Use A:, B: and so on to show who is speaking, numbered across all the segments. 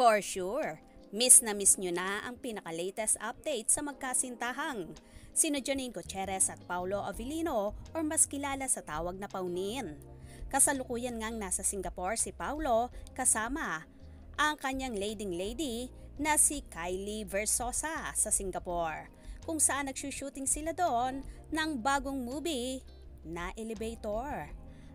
A: For sure, miss na miss nyo na ang pinaka-latest update sa magkasintahang sino Janine Gutierrez at Paulo Avellino or mas kilala sa tawag na Paunin. Kasalukuyan ngang nasa Singapore si Paulo kasama ang kanyang leading lady na si Kylie Versosa sa Singapore, kung saan nagsushooting sila doon ng bagong movie na Elevator.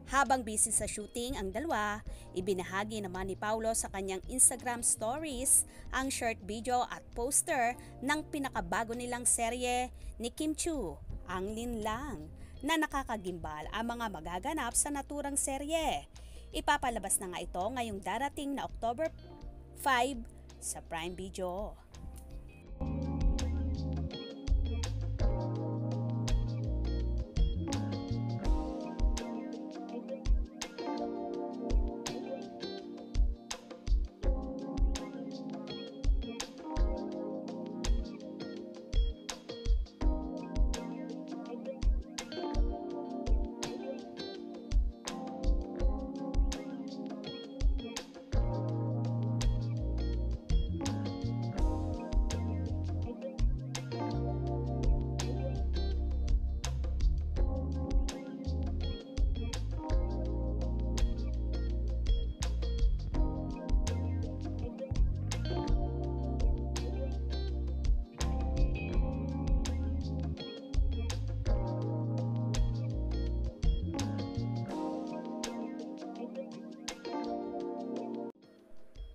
A: Habang busy sa shooting ang dalawa, ibinahagi naman ni Paulo sa kanyang Instagram stories ang short video at poster ng pinakabago nilang serye ni Kim Chiu, ang Linlang, na nakakagimbal ang mga magaganap sa naturang serye. Ipapalabas na nga ito ngayong darating na October 5 sa Prime Video.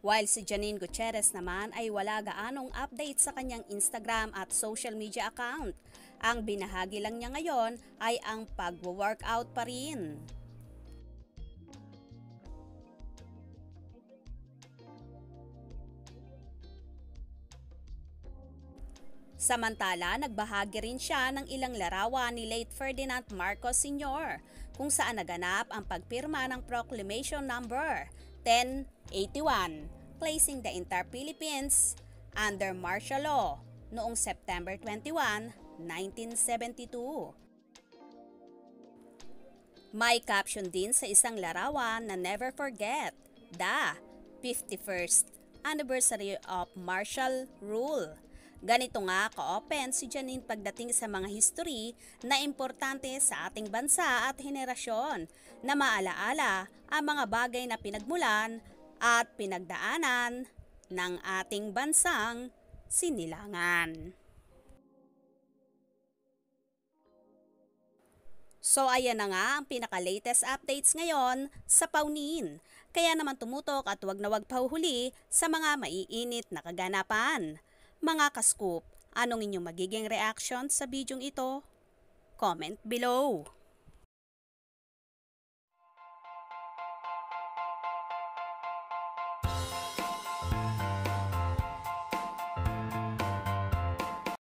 A: While si Janine Gutierrez naman ay wala gaanong update sa kanyang Instagram at social media account. Ang binahagi lang niya ngayon ay ang pag-workout pa rin. Samantala, nagbahagi rin siya ng ilang larawan ni late Ferdinand Marcos Sr. kung saan naganap ang pagpirma ng Proclamation Number 1081, placing the entire Philippines under martial law noong September 21, 1972. May caption din sa isang larawan na never forget the 51st anniversary of martial rule. Ganito nga ka-open si Janine pagdating sa mga history na importante sa ating bansa at henerasyon na maalaala ang mga bagay na pinagmulan at pinagdaanan ng ating bansang sinilangan. So ayan na nga ang pinaka-latest updates ngayon sa Paunin. Kaya naman tumutok at wag na wag pahuhuli sa mga maiinit na kaganapan. Mga ka-scoop, anong inyong magiging reaction sa bidyong ito? Comment below!